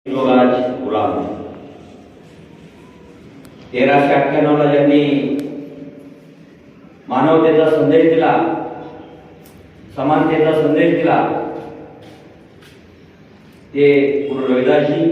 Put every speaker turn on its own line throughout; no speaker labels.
युवराज गुलाम 1398 ला ज्यांनी मानवतेचा संदेश दिला, समानतेचा संदेश दिला, ते गुरु रविदासजी.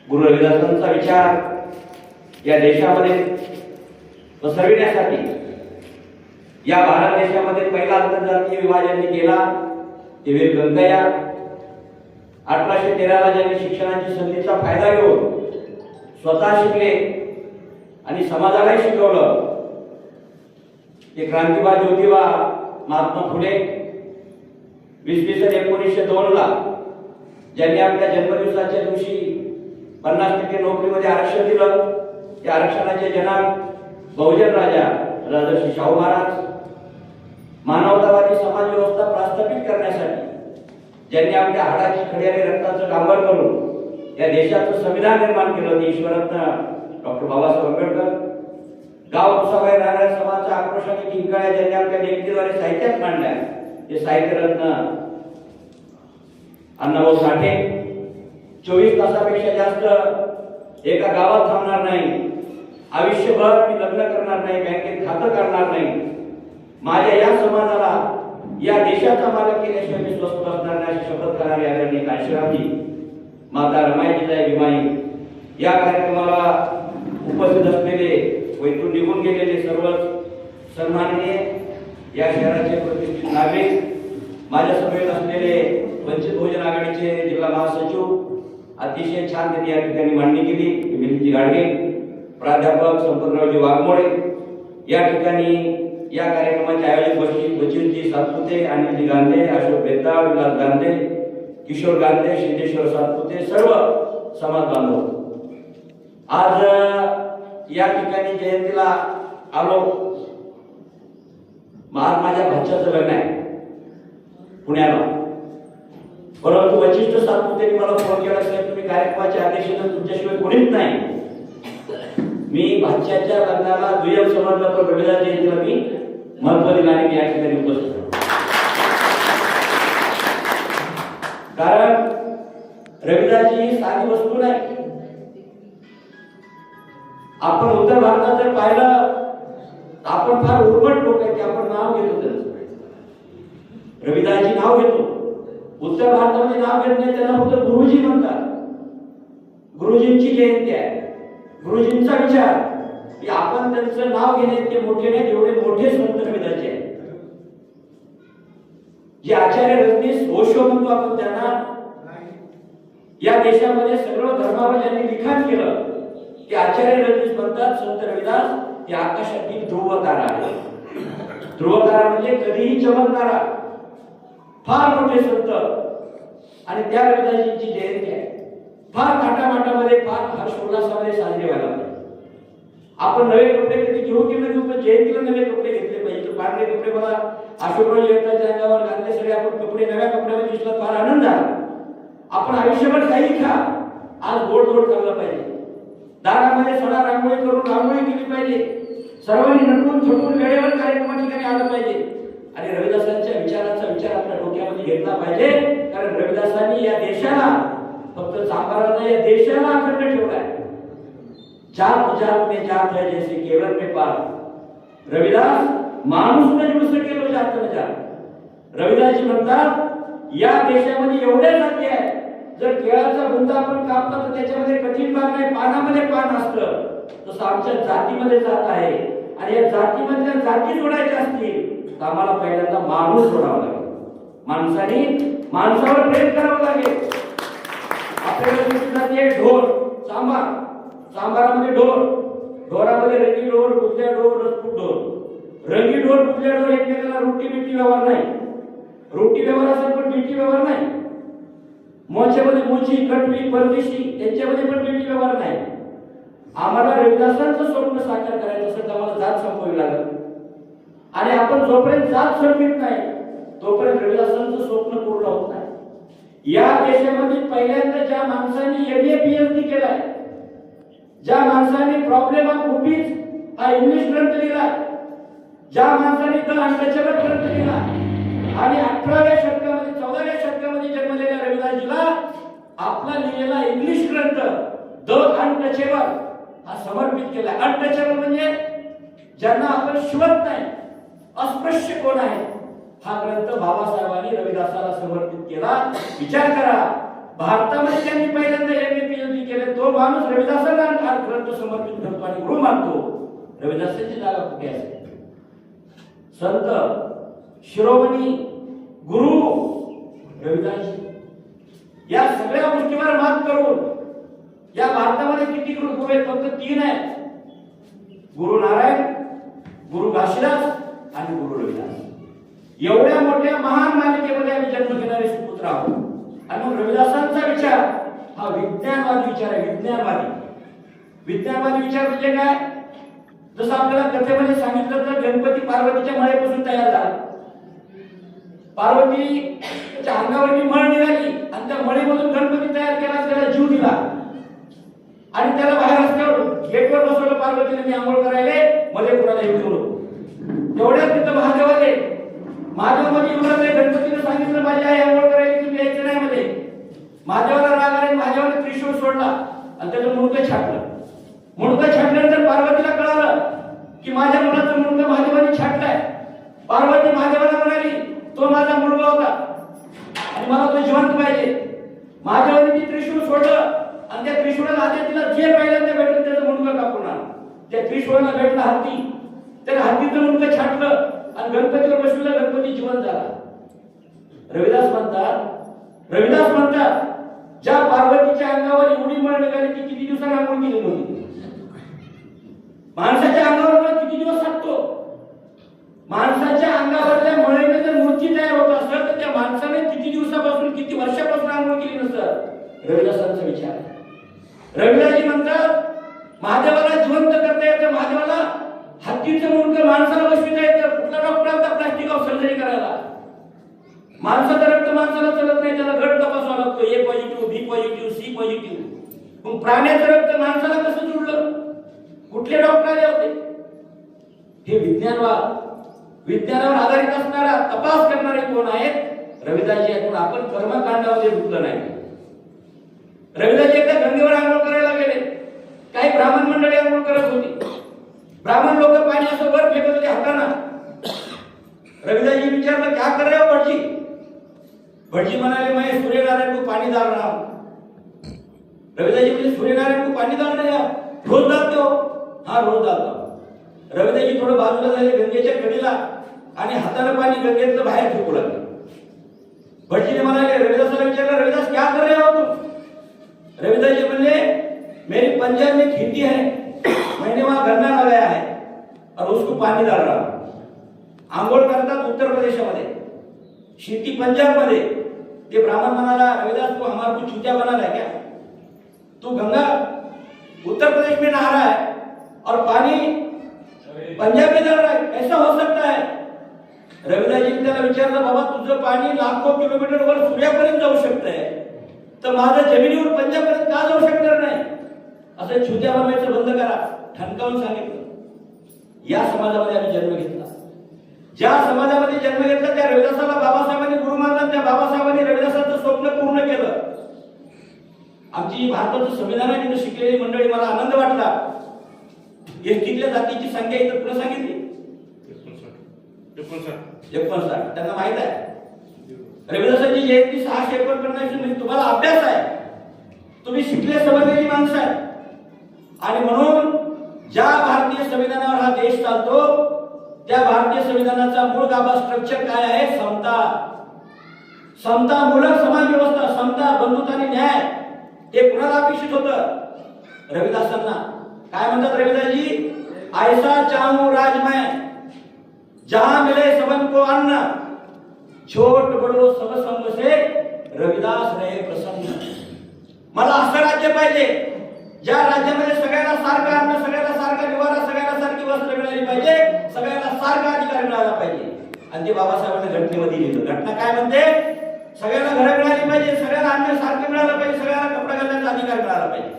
गुरु रविदासांचा विचार या देशामध्ये पसरविण्यासाठी या भारत देशामध्ये पहिला आंतरजातीय विवाह ज्यांनी केला ते वीर गंगय्या. 1813 ला ज्यांनी शिक्षणाची संधीचा फायदा घेऊन स्वतः शिकले आणि समाजालाही शिकवलं ते क्रांतिबा ज्योतिबा महात्मा फुले. 1902 ला ज्यांनी आपल्या जन्मदिवसाच्या दिवशी 50% नोकरीमध्ये आरक्षण दिलं, त्या आरक्षणाचे जनक बहुजन राजा राजर्षी शाहू महाराज. मानवतावादी समाज व्यवस्था प्रस्थापित करण्यासाठी ज्यांनी आपल्या हाडाची खड्याने रक्ताचं डांबर करून या देशाचं संविधान निर्माण केलं ते ईश्वररत्न डॉक्टर बाबासाहेब आंबेडकर. गाव कुसाबाहेर राहणाऱ्या समाजाच्या आक्रोशाने किंकाळ्या ज्यांनी आपल्या लेखणीद्वारे साहित्यात मांडल्या ते साहित्यरत्न अण्णाभाऊ साठे. 24 तासापेक्षा जास्त एका गावात थांबणार नाही, आयुष्यभर मी लग्न करणार नाही, बँकेत खातं करणार नाही, माझ्या या समाजाला या देशाचा मालक केल्याशिवाय मी स्वस्थ बसणार नाही अशी शपथ करणारे आदरणीय काशीरामजी. माता रमाईजीताई भीमाई. या कार्यक्रमाला उपस्थित असलेले व इथून निघून गेलेले सर्व सन्माननीय या शहराचे प्रतिष्ठित नागरिक, माझ्या समवेत असलेले वंचित बहुजन आघाडीचे जिल्हा महासचिव, अतिशय छान त्यांनी या ठिकाणी मांडणी केली मिलिंदजी गाडगे, प्राध्यापक संपतरावजी वाघमोडे. या ठिकाणी या कार्यक्रमाचे आयोजक बचिरजी सातपुते, अनिलजी गांधे, अशोक बेताळ, विलास गांधे, किशोर गांधे, सिद्धेश्वर सातपुते, सर्व समाज बांधव. आज या ठिकाणी जयंतीला आलो. माझ्या भाच्याचं लग्न आहे पुण्याला, परंतु वशिष्ठ सातपुतेने मला फोन केला की तुम्ही कार्यक्रमाचे अध्यक्ष तुमच्याशिवाय कोणीच नाही. मी भाच्याच्या लग्नाला दुय्यम समजलं पण रविदास जयंतीला मी महत्व दिलं आणि मी या ठिकाणी उपस्थित होतो. कारण रविदासजी ही साधी वस्तू नाही. आपण उत्तर भारतात जर पाहिलं आपण फार उर्मट लोक आहेत की आपण नाव घेतो त्यांचं. रविदासजी नाव घेतो, उत्तर भारतामध्ये नाव घेत नाही, त्यांना फक्त गुरुजी म्हणतात. गुरुजींची जयंती आहे, गुरुजींचा विचार की आपण त्यांचं नाव घेणे ते मोठे नाही, एवढे मोठे संत रविदासजी आहेत. जे आचार्य रजनीश ओशो म्हणतो आपण त्यांना, या देशामध्ये सर्व धर्मावर ज्यांनी लिखाण केलं ते आचार्य रजनीश म्हणतात संत रविदास हे आकाशातील ध्रुव तारा आहे. ध्रुव तारा म्हणजे कधीही चमकणारा फार मोठे संत. आणि त्या रविदासजींची जयंती आहे, फार थाटामाटामध्ये फार हर्षोल्लासामध्ये साजरी व्हायला पाहिजे. आपण नवे कपडे कधी घेऊ की नाही, पण जयंतीला नवे कपडे घेतले पाहिजे. पांढरे कपडे मला अशोकराव जयंताच्या अंगावर घातले, सगळे आपण कपडे नव्या कपड्यामध्ये दिसला फार आनंद झाला. आपण आयुष्यभर काही खा, आज गोड गोड खाल्लं पाहिजे. दारामध्ये सडा रांगोळी करून रांगोळी केली पाहिजे. सर्वांनी नटून थटून वेळेवर कार्यक्रमा ठिकाणी आलं पाहिजे आणि रविदासांच्या विचाराचा विचार आपल्या डोक्यामध्ये घेतला पाहिजे. कारण रविदासांनी या देशाला फक्त चांभाराला, या देशाला अखंड ठेवलाय. जात जात में जात है जैसे केवल में पार. रविदास माणूस न जुड़ सके तो जात न जात. रविदासजी म्हणतात या देशामध्ये एवढे जाती आहेत, जर केळाचा बुंदा आपण कापला तर त्याच्यामध्ये कठीण भाग नाही, पानामध्ये पान असतं. तसं आमच्या जातीमध्ये जात आहे आणि या जातीमधल्या जाती जोडायच्या असतील तर आम्हाला पहिल्यांदा माणूस जोडावा लागेल. माणसाने माणसावर प्रेम करावं लागेल. आपल्याला ढोर चांभार, चांभारामध्ये ढोर, ढोरामध्ये रंगी ढोर, बुजल्या ढोर, रसपूट ढोर. रंगी ढोर बुजल्या ढोर एकमेकाला रोटी बिटी व्यवहार नाही. रोटी व्यवहार असेल पण बिटी व्यवहार नाही. मोच्यामध्ये मोची, कटवी, परदेशी यांच्यामध्ये पण बिटी व्यवहार नाही. आम्हाला रविदासांचं स्वप्न साकार करायचं असेल तर आम्हाला जात संपवावी लागेल. आणि आपण जोपर्यंत जात संपवित नाही तोपर्यंत रविदासांचं स्वप्न पूर्ण होत नाही. या देशामध्ये पहिल्यांदा ज्या माणसांनी MA PhD केलाय, ज्या माणसाने प्रॉब्लेम ऑफ रुपीज हा इंग्लिश ग्रंथ लिहिला, ज्या माणसाने द अनटचेबल ग्रंथ लिहिला आणि 18व्या शतकामध्ये 14व्या शतकामध्ये जन्मलेल्या रविदासजीला आपला लिहिलेला इंग्लिश ग्रंथ द अनटचेबल हा समर्पित केला. अनटचेबल म्हणजे ज्यांना आपण शिवत नाही, अस्पृश्य कोण आहे, हा ग्रंथ बाबासाहेबांनी रविदासाला समर्पित केला. विचार करा, भारतामध्ये त्यांनी पहिल्यांदा MA PhD केले तो माणूस रविदासाला हा ग्रंथ समर्पित करतो आणि गुरु मानतो. रविदासांची जागा कुठे असते? संत शिरोमणी गुरु रविदास. या सगळ्या गोष्टीवर मात करून या भारतामध्ये किती गुरु आहेत? फक्त 3 आहेत. गुरु नारायण, गुरु घाशीदास आणि गुरु रविदास. एवढ्या मोठ्या महान मालिकेमध्ये आम्ही जन्म घेणारे सुपुत्र आहोत. आणि मग रविदासांचा विचार हा विज्ञानवादी विचार आहे. विज्ञानवादी विचार म्हणजे काय? जसं आपल्याला कथेमध्ये सांगितलं तर गणपती पार्वतीच्या मळेपासून तयार झाला. पार्वतीच्या अंगावरची मळ निघाली आणि त्या मळीमधून गणपती तयार केला, त्याला जीव दिला आणि त्याला बाहेर रस्त्यावर गेटवर बसवलं. पार्वतीने मी आंघोळ करायले, मध्ये कुणाला येऊ देऊ नको. तेवढ्यात तिथं महादेव आले. महादेव मध्ये येऊन गणपतीने सांगितलं माझी आई आंघोळ करायची, तुम्ही यायचं नाही मध्ये. महादेवाला राग आला, महादेवाने त्रिशूळ सोडला आणि त्याचं मुंडकं छाटलं. मुंडकं छाटल्यानंतर पार्वतीला कळालं की माझ्या मुलाचं मुंडकं महादेवाने छाटलंय. पार्वती महादेवाला म्हणाली, तो माझा मुलगा होता आणि मला तो जिवंत पाहिजे. महादेवाने ती त्रिशूळ सोडलं आणि त्या त्रिशूळाला आधी तिला जे पहिल्यांदा भेटलं त्याचं मुंडकं कापून आणलं. त्या त्रिशूळाला भेटला हत्ती, त्या हत्तीचं मुंडकं छाटलं आणि गणपतीवर बसवलं, गणपती जिवंत झाला. रविदास म्हणतात ज्या पार्वतीच्या अंगावर एवढी मळ निघाली ती किती दिवसांनी आंघोळ केली नव्हती. माणसाच्या अंगावर किती दिवस साधतो? माणसाच्या अंगावरल्या मळेने जर मूर्ती तयार होत असेल तर त्या माणसाने किती दिवसापासून, किती वर्षापासून आंघोळ केली नसतं? रविदासांचा विचार. रविदासजी म्हणतात महादेवाला जिवंत करता येतं, महादेवाला हत्तीचं मुंडकं माणसाला बसविता येतं. कुठला डॉक्टर आता प्लास्टिक सर्जरी करायला? माणसाचं रक्त माणसाला चलत नाही, त्याला गट तपासावा लागतो. A positive, B positive, C positive. मग प्राण्याचं रक्त माणसाला कसं जुळलं? कुठले डॉक्टर आले होते? हे विज्ञानावर आधारित असणारा तपास करणारे कोण आहेत? रविदासजी आहेत. आपण कर्मकांडामध्ये गुंतलं नाही. रविदासजी एकदा गंगेवर आंघोळ करायला गेले. काही ब्राह्मण मंडळी आंघोळ करत होती. ब्राह्मण लोक पाणी असं वर फेकत होते हाताना. रविदासजी विचारलं क्या कर रहे हो भटजी? भटजी म्हणाले मैं सूर्यनारायण को पानी डाल रहा हूं. रविदासजी म्हणजे सूर्यनारायण को पानी डाल रहे हो? रोज डालते हो? हाँ रोज डालता हूं. रविदासजी थोडं बाजूला झाले गंगेच्या कडीला आणि हाताने पाणी गंगेतलं बाहेर फेकू लागले. भटजीने म्हणाले, रविदासाला विचारलं रविदास क्या कर रहे हो तुम? रविदासजी म्हणले मेरी पंजाब में खेती है, मैंने वहां गन्ना लगाया है और उसको पानी डाल रहा हूं. आंघोळ करतात उत्तर प्रदेशामध्ये, शेती पंजाब मध्ये. ते ब्राह्मण म्हणाला रविदास तू हमारे को चूतिया बना रहा है क्या? तू गंगा उत्तर प्रदेश में नहा रहा है और पानी पंजाब में डाल रहा है, ऐसा हो सकता है? रविदासजीने त्याला विचारलं बाबा तुझं पाणी लाखो किलोमीटर वर सूर्यापर्यंत जाऊ शकतंय, तर माझं जमिनीवर पंजाबपर्यंत का जाऊ शकणार नाही? असं चुत्या बनवायचं बंद करा, ठणकावून सांगितलं. या समाजामध्ये आम्ही जन्म घेतला. ज्या समाजामध्ये जन्म घेतला त्या रविदासाला बाबासाहेबांनी गुरु मानला. त्या बाबासाहेबांनी रविदासाचं स्वप्न पूर्ण केलं. आमची भारताचं संविधान आहे, तिथे शिकलेली मंडळी, मला आनंद वाटला. एसटीतल्या जातीची संख्या इथं पुढे सांगितली 59. त्यांना माहित आहे रविदासांची जयंती 649 म्हणजे तुम्हाला अभ्यास आहे, तुम्ही शिकले समजलेली माणसं आहे. आणि म्हणून ज्या भारतीय संविधानावर हा देश चालतो त्या भारतीय संविधानाचा मूळ गाभा स्ट्रक्चर काय आहे? समतामूलक समाज व्यवस्था, समता, बंधुता आणि न्याय. हे कुणाला अपेक्षित होतं? रविदासांना. काय म्हणतात रविदासजी? ऐसा चाहूं राज मैं जहां मिले सबन को अन्न, छोट बडो सब संग से रविदास रहे प्रसन्न. मला असं राज्य पाहिजे ज्या राज्यामध्ये सगळ्यांना सारखा अन्न, सगळ्यांना सारखा निवारा, सगळ्यांना सारखी वस्त्र मिळाली पाहिजे, सगळ्यांना सारखा अधिकार मिळाला पाहिजे. आणि ते बाबासाहेबांनी घटनेमध्ये लिहिलं. घटना काय म्हणते? सगळ्यांना घरं मिळाली पाहिजे, सगळ्यांना अन्न सारखं मिळालं पाहिजे, सगळ्यांना कपडा घालण्याचा अधिकार मिळाला पाहिजे.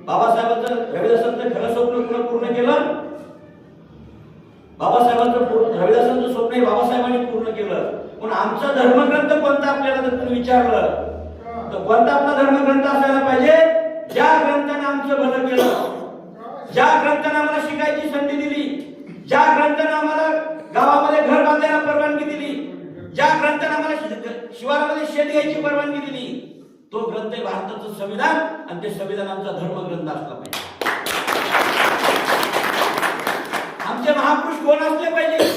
बाबासाहेबांचं रविदासांचं खरं स्वप्न पूर्ण केलं. बाबासाहेबांचं रविदासांचं स्वप्न बाबासाहेबांनी पूर्ण केलं. पण आमचा धर्मग्रंथ कोणता आपल्याला जर तुम्ही विचारलं तर कोणता आपला धर्मग्रंथ असायला पाहिजे? ज्या ग्रंथाने आमचं भलं केलं, ज्या ग्रंथाने आम्हाला शिकायची संधी दिली, ज्या ग्रंथाने आम्हाला गावामध्ये घर बांधायला परवानगी दिली, ज्या ग्रंथाने आम्हाला शिवारामध्ये शेत घ्यायची परवानगी दिली, तो ग्रंथ आहे भारताचं संविधान, आणि ते संविधान आमचा धर्मग्रंथ असला पाहिजे. आमचे महापुरुष कोण असले पाहिजे?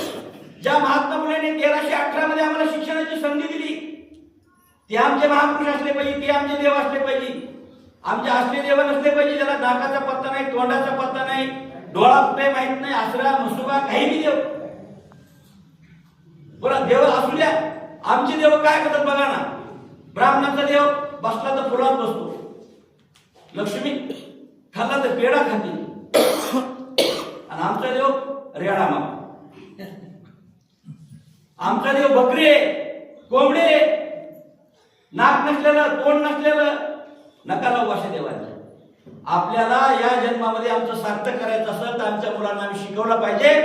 ज्या महात्मा फुलेंनी 1318 मध्ये आम्हाला शिक्षणाची संधी दिली, ते आमचे महापुरुष असले पाहिजे, ते आमचे देव असले पाहिजे. आमचे असले देव नसले पाहिजे ज्याला नाकाचा पत्ता नाही, तोंडाचा पत्ता नाही, डोळा कुठे माहित नाही, आसरा मसुबा काही बी देव. बरं देव असू द्या, आमचे देव काय करतात बघा ना. ब्राह्मणाचा देव बसला तर फुलात बसतो, लक्ष्मी खाल्ला तर पेढा खाते, आणि आमचा देव रेडा माग. आमचा देव बकरी आहे, कोंबडी आहे, नाक नसलेलं, तोंड नसलेलं, नका लावू अशा देवांना. आपल्याला या जन्मामध्ये आमचं सार्थक करायचं असेल तर आमच्या मुलांना आम्ही शिकवलं पाहिजे,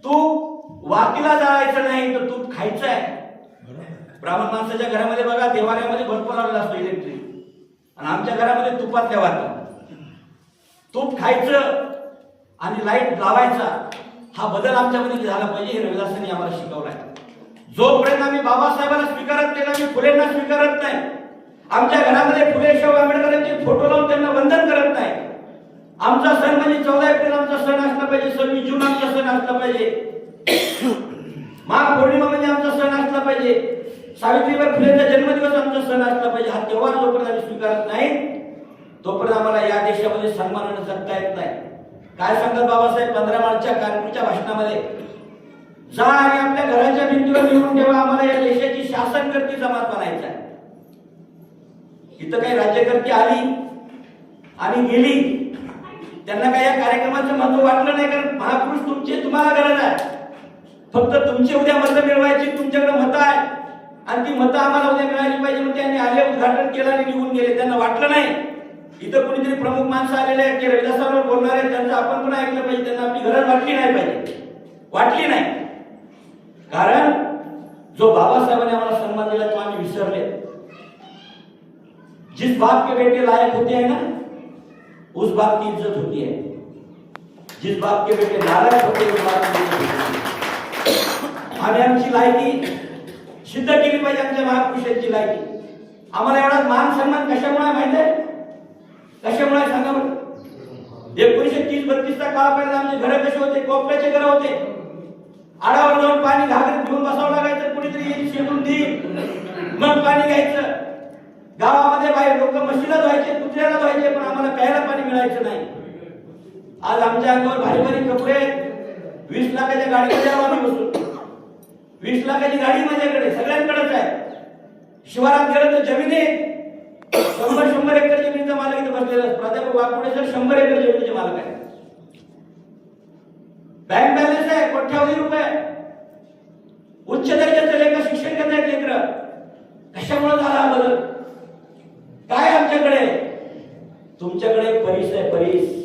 तूप वातीला जायचं नाही तर तूप खायचं आहे. ब्राह्मण माणसाच्या घरामध्ये बघा देवाऱ्यामध्ये भरपूर लावलेला असतो इलेक्ट्रिक, आणि आमच्या घरामध्ये तुपातल्या वाती. तूप खायचं आणि लाईट लावायचा, हा बदल आमच्यामध्ये झाला पाहिजे. हे रविदासांनी आम्हाला शिकवलाय. जोपर्यंत आम्ही बाबासाहेबांना स्वीकारत नाही, आम्ही फुलेंना स्वीकारत नाही, आमच्या घरामध्ये फुले शाहू आंबेडकरांचे फोटो लावून त्यांना वंदन करत नाही. आमचा सण म्हणजे 14 एप्रिल आमचा सण असला पाहिजे, 26 जून आमचा सण असला पाहिजे, माघ पौर्णिमा म्हणजे आमचा सण असला पाहिजे, सावित्रीबाई फुलेंचा जन्मदिवस आमचा सण असला पाहिजे. हा तेव्हा जोपर्यंत आम्ही स्वीकारत नाही तोपर्यंत आम्हाला या देशामध्ये सन्मानाने जगता येत नाही. काय सांगतात बाबासाहेब 15 मार्चच्या कानपूरच्या भाषणामध्ये? जा आणि आपल्या घराच्या भिंतीवर लिहून ठेवा, आम्हाला या देशाची शासनकर्ती जमात बनायचं आहे. इथं काही राज्यकर्ती आली आणि गेली, त्यांना काही या कार्यक्रमाचं महत्व वाटलं नाही, कारण महापुरुष तुमची तुम्हाला गरज आहे. फक्त तुमची उद्या मतं मिळवायची, तुमच्याकडे मतं आहे आणि ती मतं आम्हाला उद्या मिळाली पाहिजे. मग त्यांनी आले, उद्घाटन केलं आणि निघून गेले. त्यांना वाटलं नाही इथं कोणीतरी प्रमुख माणसं आलेले आहेत की रविदासांवर बोलणार आहेत, त्यांचं आपण पण ऐकलं पाहिजे. त्यांना आपली गरज वाटली नाही पाहिजे, वाटली नाही. कारण जो बाबासाहेबांनी आम्हाला सन्मान दिला तो आम्ही विसरले. जिस बाप के बेटे लायक होते हैं ना, उस बाप की इज्जत होती है. जिस बाप के बेटे नालायक होते हैं उस बाप की इज्जत होती है. आम्ही आमची लायकी सिद्ध केली पाहिजे, आमच्या महापुरुषांची लायकी. आम्हाला एवढा मान सन्मान कशामुळे माहिती आहे? कशामुळे सांगा बरं? 1930-32 चा काळापर्यंत आमचे घर कसे होते? कोपऱ्याचे घर होते. आडावर जाऊन पाणी घागरीत घेऊन बसावं लागायचं, कुणीतरी येईल शेतून देईल मग पाणी घ्यायचं. गावामध्ये बाहेर लोक म्हशीला धुवायचे, कुत्र्याला धुवायचे, पण आम्हाला प्यायला पाणी मिळायचं नाही. आज आमच्या अंगावर भारी भारी कपडे, 20 लाखाच्या गाडीमध्ये आम्ही बसतो. 20 लाखाची गाडी माझ्याकडे, सगळ्यांकडेच आहे. शिवारात गेलं तर जमिनी 100 एकर जमिनीचा मालक इथे बसलेला. प्राध्यापक वाघमोडे सर 100 एकर जमिनीचे मालक आहे. बँक बॅलन्स आहे कोट्यावधी रुपये. उच्च दर्जाचं लेखा शिक्षण घेत आहेत लेकर. कशामुळे झाला हा बदल? काय आमच्याकडे? तुमच्याकडे परीस आहे, परीस.